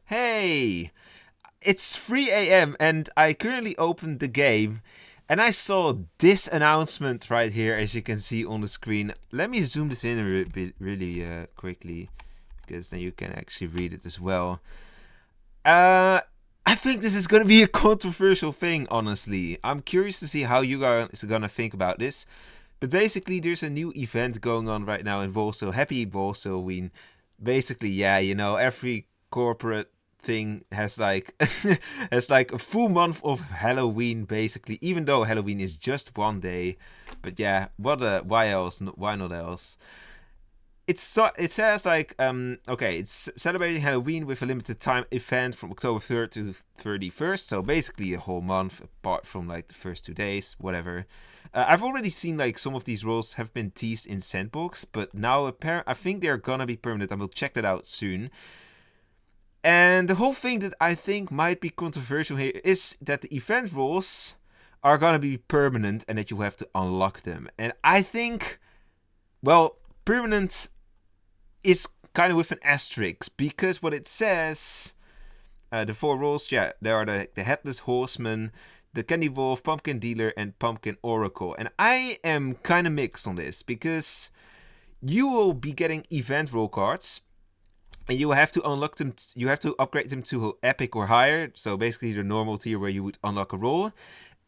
Hey! It's 3 a.m. and I currently opened the game and I saw this announcement right here, as you can see on the screen. Let me zoom this in a bit really quickly, because then you can actually read it as well. I think this is going to be a controversial thing, honestly. I'm curious to see how you guys are going to think about this. But basically, there's a new event going on right now in Wolvesville. Happy Wolvesween. Basically, yeah, every corporate thing has like has like a full month of Halloween, basically. Even though Halloween is just one day, but yeah, why else? Why not else? It says like okay, it's celebrating Halloween with a limited time event from October 3rd to 31st. So basically a whole month apart from like the first 2 days, whatever. I've already seen like some of these roles have been teased in Sandbox, but now I think they're gonna be permanent. I will check that out soon. And the whole thing that I think might be controversial here is that the event roles are gonna be permanent and that you have to unlock them. And I think, well, permanent is kind of with an asterisk, because what it says, the four roles, yeah, there are the Headless Horseman, the Candy Wolf, Pumpkin Dealer, and Pumpkin Oracle. And I am kind of mixed on this, because you will be getting event role cards, and you have to unlock them. You have to upgrade them to epic or higher. So basically the normal tier where you would unlock a role.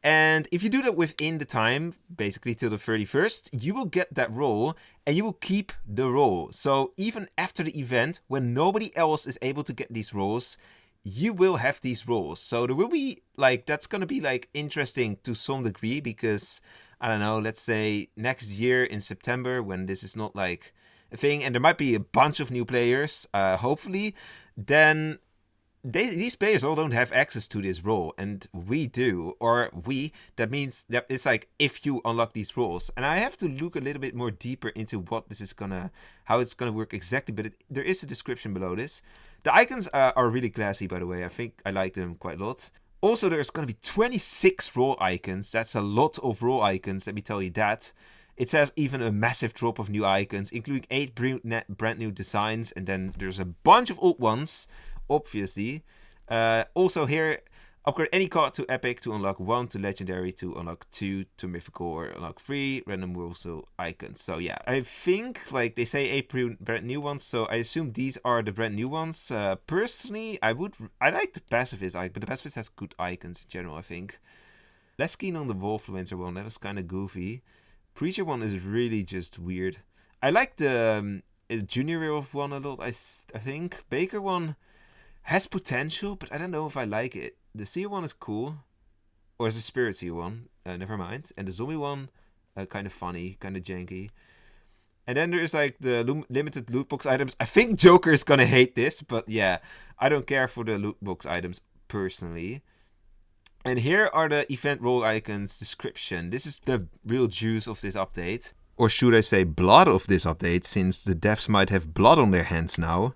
And if you do that within the time, basically till the 31st, you will get that role and you will keep the role. So even after the event, when nobody else is able to get these roles, you will have these roles. So there will be like, that's going to be like interesting to some degree, because I don't know, let's say next year in September, when this is not like a thing and there might be a bunch of new players, hopefully, then these players all don't have access to this role, and we do. That means that it's like if you unlock these roles. And I have to look a little bit more deeper into what this is how it's gonna work exactly, but there is a description below this. The icons are really classy, by the way. I think I like them quite a lot. Also, there's gonna be 26 role icons. That's a lot of role icons, let me tell you that. It says even a massive drop of new icons, including 8 brand new designs, and then there's a bunch of old ones, obviously. Also here, upgrade any card to epic to unlock 1 to legendary, to unlock 2 to mythical, or unlock 3 random Wolvesville icons. So yeah, I think like they say 8 brand new ones, so I assume these are the brand new ones. Personally, I like the pacifist icon, but the pacifist has good icons in general, I think. Less keen on the Wolfluencer one, that was kind of goofy. Preacher one is really just weird. I like the Junior Werewolf one a lot, I think. Baker one has potential, but I don't know if I like it. The Seer one is cool. Or is the Spirit Seer one. Never mind. And the Zombie one, kind of funny, kind of janky. And then there's like the limited loot box items. I think Joker is gonna hate this, but yeah, I don't care for the loot box items personally. And here are the event role icons description. This is the real juice of this update. Or should I say blood of this update, since the devs might have blood on their hands now.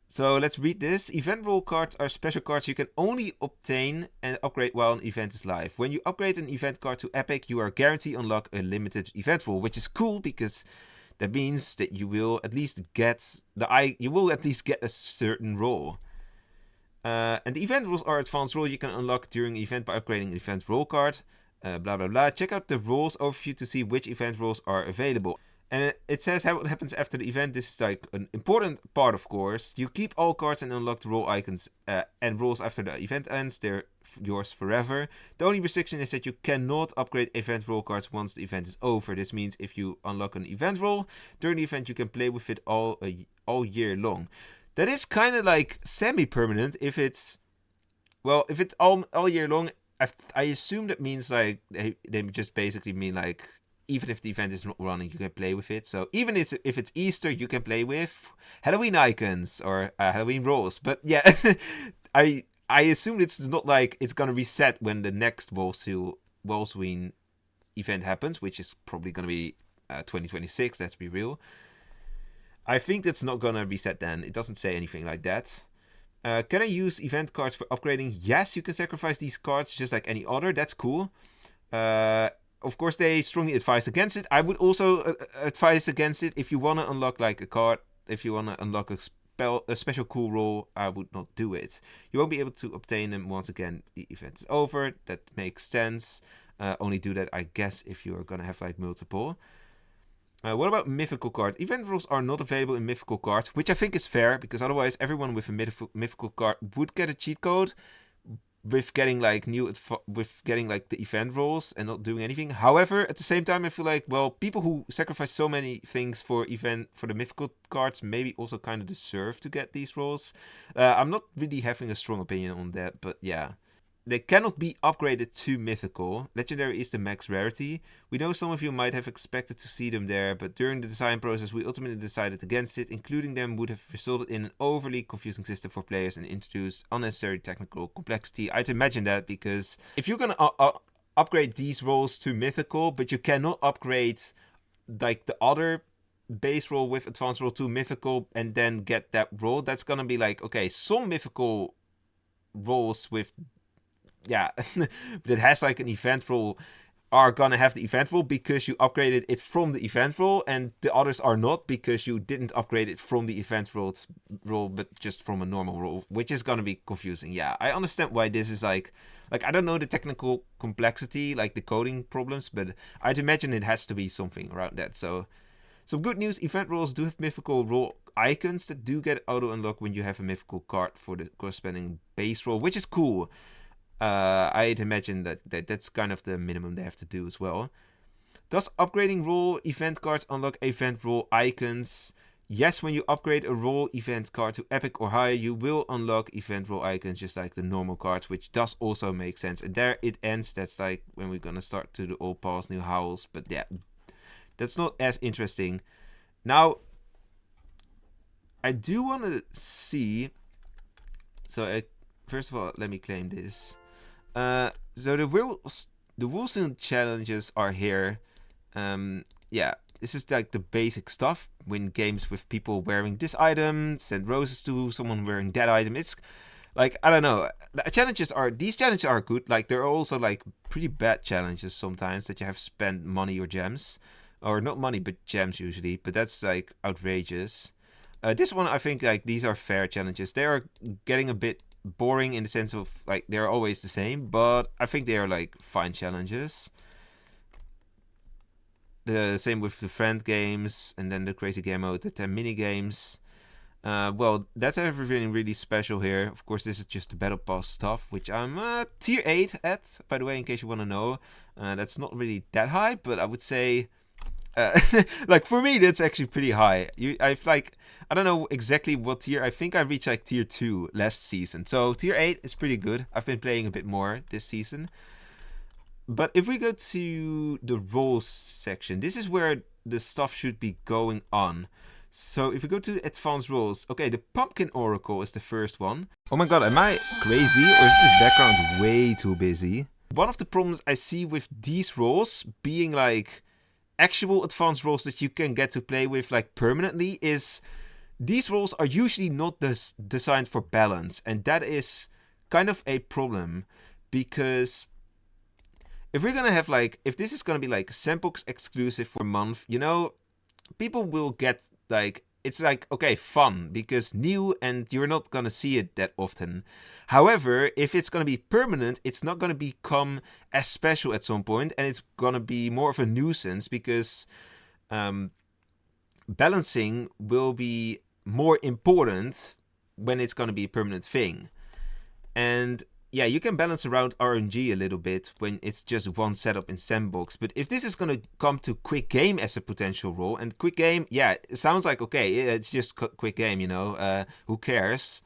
So let's read this. Event role cards are special cards you can only obtain and upgrade while an event is live. When you upgrade an event card to epic, you are guaranteed to unlock a limited event role, which is cool, because that means that you will at least get a certain role. And the event rules are advanced role you can unlock during the event by upgrading an event role card. Blah blah blah. Check out the rules overview to see which event roles are available. And it says how it happens after the event. This is like an important part, of course. You keep all cards and unlock the role icons and roles after the event ends. They're yours forever. The only restriction is that you cannot upgrade event role cards once the event is over. This means if you unlock an event role during the event, you can play with it all year long. That is kind of like semi-permanent if it's all year long. I assume that means like they just basically mean like even if the event is not running, you can play with it. So even if it's Easter, you can play with Halloween icons or Halloween rolls. But yeah, I assume it's not like it's gonna reset when the next Wolvesween event happens, which is probably gonna be 2026. Let's be real. I think that's not gonna reset then. It doesn't say anything like that. Can I use event cards for upgrading? Yes, you can sacrifice these cards just like any other. That's cool. Of course, they strongly advise against it. I would also advise against it if you want to unlock like a card. If you want to unlock a a special cool role, I would not do it. You won't be able to obtain them once again the event is over. That makes sense. Only do that, I guess, if you're gonna have like multiple. What about mythical cards? Event rules are not available in mythical cards, which I think is fair, because otherwise everyone with a mythical card would get a cheat code with getting like the event rules and not doing anything. However, at the same time, I feel like, well, people who sacrifice so many things for the mythical cards maybe also kind of deserve to get these rules. I'm not really having a strong opinion on that, but yeah. They cannot be upgraded to mythical. Legendary is the max rarity. We know some of you might have expected to see them there, but during the design process we ultimately decided against it. Including them would have resulted in an overly confusing system for players and introduced unnecessary technical complexity. I'd imagine that, because if you're gonna upgrade these roles to mythical, but you cannot upgrade like the other base role with advanced role to mythical and then get that role, that's gonna be like, okay, some mythical roles with that has like an event role are gonna have the event role because you upgraded it from the event role, and the others are not because you didn't upgrade it from the event role but just from a normal role, which is gonna be confusing. Yeah, I understand why this is like I don't know the technical complexity, like the coding problems, but I'd imagine it has to be something around that. So some good news, event roles do have mythical role icons that do get auto unlock when you have a mythical card for the corresponding base role, which is cool. I'd imagine that's kind of the minimum they have to do as well. Does upgrading role event cards unlock event role icons? Yes, when you upgrade a role event card to epic or higher, you will unlock event role icons just like the normal cards, which does also make sense. And there it ends. That's like when we're gonna start to the old past new howls. But yeah, that's not as interesting. Now, I do want to see. So first of all, let me claim this. So the Wolvesween challenges are here. Yeah, this is like the basic stuff. Win games with people wearing this item, send roses to someone wearing that item. It's like, I don't know. These challenges are good. Like, there are also like pretty bad challenges sometimes that you have spent money or gems. Or not money, but gems usually. But that's like outrageous. This one, I think like these are fair challenges. They are getting a bit boring in the sense of like they're always the same, but I think they are like fine challenges. The same with the friend games, and then the crazy game mode, the 10 mini games. Well, that's everything really special here. Of course, this is just the battle pass stuff, which I'm tier 8 at, by the way, in case you want to know. That's not really that high, but I would say like for me that's actually pretty high. I don't know exactly what tier. I think I reached like tier 2 last season, so tier 8 is pretty good. I've been playing a bit more this season. But if we go to the roles section, this is where the stuff should be going on. So if we go to advanced roles, okay, the Pumpkin Oracle is the first one. Oh my god, am I crazy, or is this background way too busy? One of the problems I see with these roles being like actual advanced roles that you can get to play with like permanently is these roles are usually not designed for balance, and that is kind of a problem, because if we're gonna have like, if this is gonna be like sandbox exclusive for a month, you know, people will get like, it's like, okay, fun because new and you're not gonna see it that often. However, if it's gonna be permanent, it's not gonna become as special at some point, and it's gonna be more of a nuisance because balancing will be more important when it's gonna be a permanent thing. And yeah, you can balance around RNG a little bit when it's just one setup in Sandbox. But if this is going to come to Quick Game as a potential role, and Quick Game, yeah, it sounds like, okay, it's just Quick Game, you know, who cares?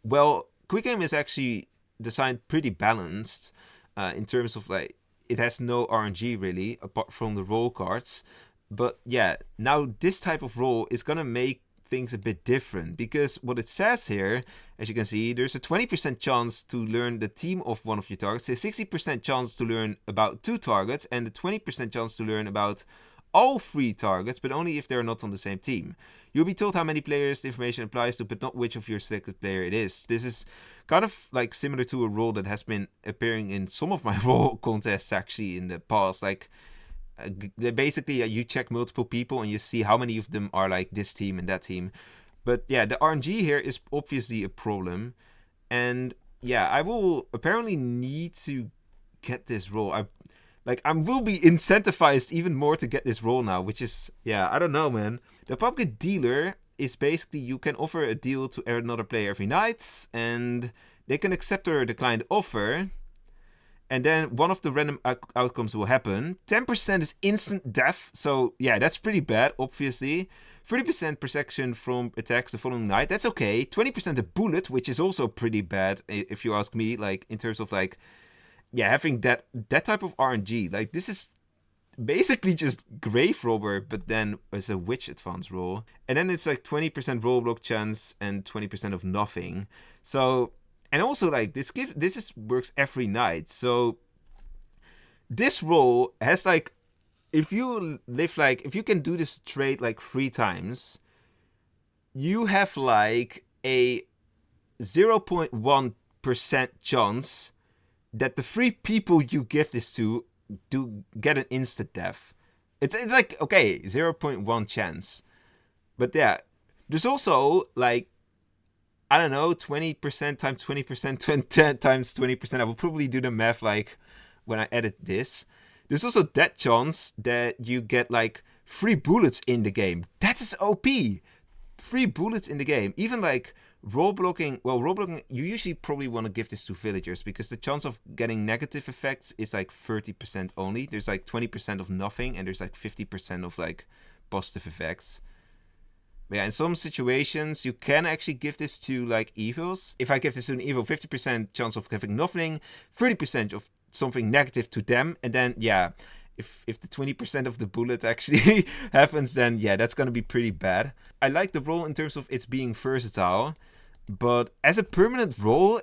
Well, Quick Game is actually designed pretty balanced in terms of, like, it has no RNG really, apart from the role cards. But yeah, now this type of role is going to make things a bit different, because what it says here, as you can see, there's a 20% chance to learn the team of one of your targets, a 60% chance to learn about 2 targets, and a 20% chance to learn about all 3 targets, but only if they're not on the same team. You'll be told how many players the information applies to, but not which of your selected player it is. This is kind of like similar to a role that has been appearing in some of my role contests actually in the past. Like, basically you check multiple people and you see how many of them are like this team and that team. But yeah, the RNG here is obviously a problem. And yeah, I will apparently need to get this roll. I will be incentivized even more to get this roll now, which is, yeah, I don't know, man. The pumpkin dealer is basically you can offer a deal to another player every night, and they can accept or decline the offer. And then one of the random outcomes will happen. 10% is instant death, so yeah, that's pretty bad, obviously. 30% protection from attacks the following night, that's okay. 20% a bullet, which is also pretty bad, if you ask me, like, in terms of, like, yeah, having that type of RNG. Like, this is basically just Grave Robber, but then as a Witch advance roll. And then it's like 20% roll block chance and 20% of nothing. So, and also like this works every night. So this roll has like, if you can do this trade like 3 times, you have like a 0.1% chance that the 3 people you give this to do get an instant death. It's like, okay, 0.1 chance. But yeah, there's also like, I don't know, 20% times 20%, 10 times 20%. I will probably do the math like when I edit this. There's also that chance that you get like 3 bullets in the game. That is OP. 3 bullets in the game. Even like roll blocking, you usually probably want to give this to villagers because the chance of getting negative effects is like 30% only. There's like 20% of nothing and there's like 50% of like positive effects. But yeah, in some situations you can actually give this to like evils. If I give this to an evil, 50% chance of having nothing, 30% of something negative to them, and then yeah, if the 20% of the bullet actually happens, then yeah, that's gonna be pretty bad. I like the roll in terms of it's being versatile, but as a permanent roll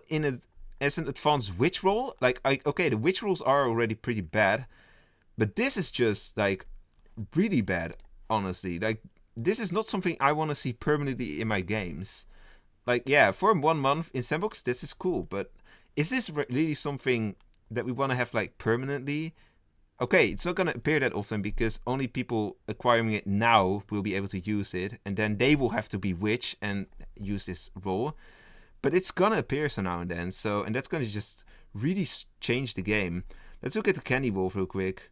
as an advanced witch roll, like okay, the witch rolls are already pretty bad, but this is just like really bad, honestly. Like this is not something I want to see permanently in my games. Like yeah, for 1 month in Sandbox, this is cool, but is this really something that we want to have like permanently? Okay, it's not going to appear that often because only people acquiring it now will be able to use it, and then they will have to be witch and use this roll. But it's going to appear so now and then, and that's going to just really change the game. Let's look at the Candy Wolf real quick.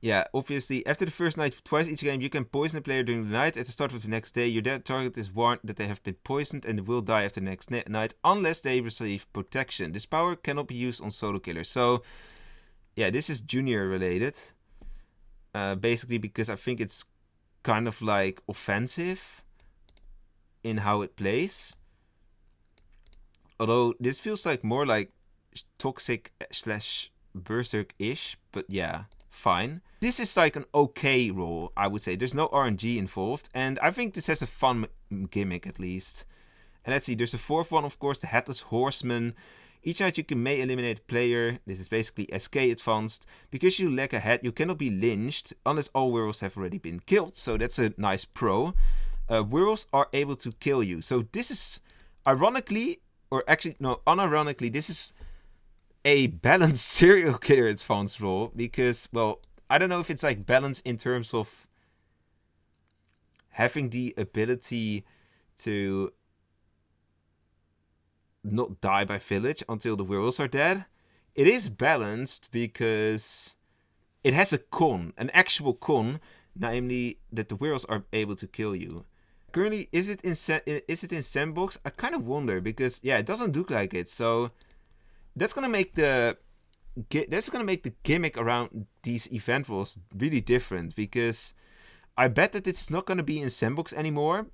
Yeah, obviously, after the first night, twice each game, you can poison a player during the night. At the start of the next day, your dead target is warned that they have been poisoned and will die after the next night unless they receive protection. This power cannot be used on solo killers. So, yeah, this is junior related. Basically because I think it's kind of like offensive in how it plays. Although this feels like more like toxic / berserk-ish, but yeah, fine. This is like an okay roll, I would say. There's no RNG involved, and I think this has a fun gimmick at least. And let's see, there's a 4th one, of course, the may Horseman. Each night you may eliminate a player. This is basically SK advanced. Because you lack a head, you cannot be lynched unless all werewolves have already been killed. So that's a nice pro. Werewolves are able to kill you. So this is ironically, or actually no, unironically, this is a balanced serial killer advanced roll. Because, well, I don't know if it's like balanced in terms of having the ability to not die by village until the werewolves are dead. It is balanced because it has a con, an actual con, namely that the werewolves are able to kill you. Currently, is it in Sandbox? I kind of wonder because yeah, it doesn't look like it. So that's gonna make the gimmick around these event rolls really different, because I bet that it's not gonna be in Sandbox anymore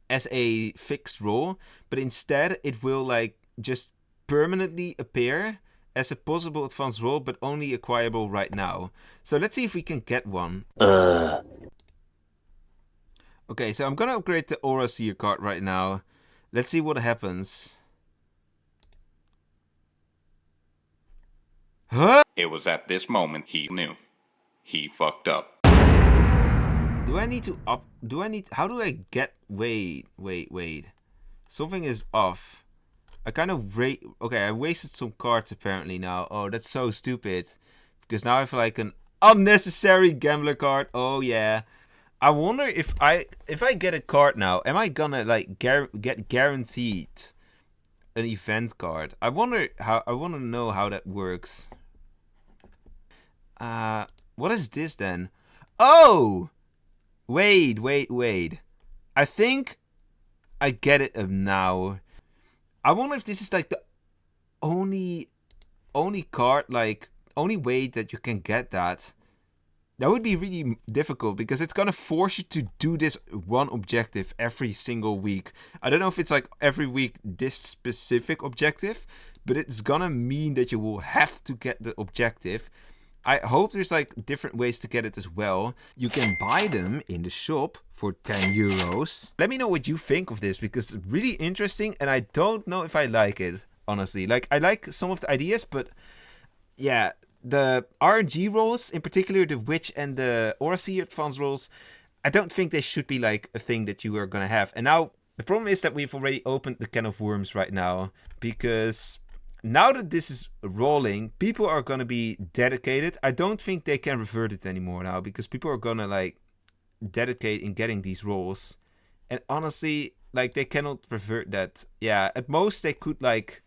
as a fixed roll, but instead it will like just permanently appear as a possible advanced roll, but only acquirable right now. So let's see if we can get one. Okay, so I'm gonna upgrade the Aura Seer card right now. Let's see what happens. Huh? It was at this moment he knew. He fucked up. Do I need to how do I get, wait. Something is off. I kind of okay, I wasted some cards apparently now. Oh, that's so stupid. Because now I have like an unnecessary gambler card. Oh yeah. I wonder if I get a card now, am I gonna like get guaranteed an event card? I wonder how. I want to know how that works. What is this then? Oh, wait. I think I get it now. I wonder if this is like the only card, like only way that you can get that. That would be really difficult because it's gonna force you to do this one objective every single week. I don't know if it's like every week this specific objective, but it's gonna mean that you will have to get the objective. I hope there's like different ways to get it as well. You can buy them in the shop for 10 euros. Let me know what you think of this because it's really interesting and I don't know if I like it, honestly. Like, I like some of the ideas, but yeah, the RNG rolls, in particular the Witch and the Aura Seer advanced rolls, I don't think they should be like a thing that you are gonna have. And now, the problem is that we've already opened the can of worms right now, because now that this is rolling, people are gonna be dedicated. I don't think they can revert it anymore now, because people are gonna like dedicate in getting these rolls. And honestly, like, they cannot revert that. Yeah, at most they could like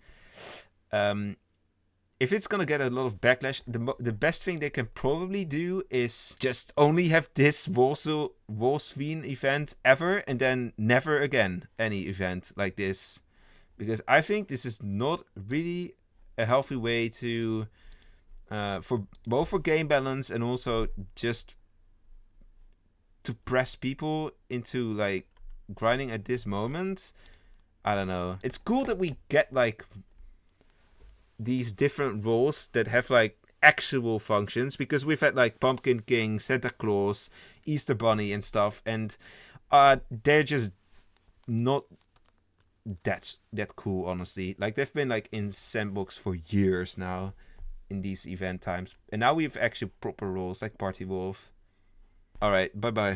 if it's gonna get a lot of backlash, the best thing they can probably do is just only have this Wolvesween event ever, and then never again any event like this. Because I think this is not really a healthy way to, for both for game balance and also just to press people into like grinding at this moment. I don't know. It's cool that we get like these different roles that have like actual functions, because we've had like Pumpkin King, Santa Claus, Easter Bunny and stuff, and they're just not that cool, honestly. Like, they've been like in sandbox for years now in these event times, and now we've actually proper roles like Party Wolf. All right, bye bye.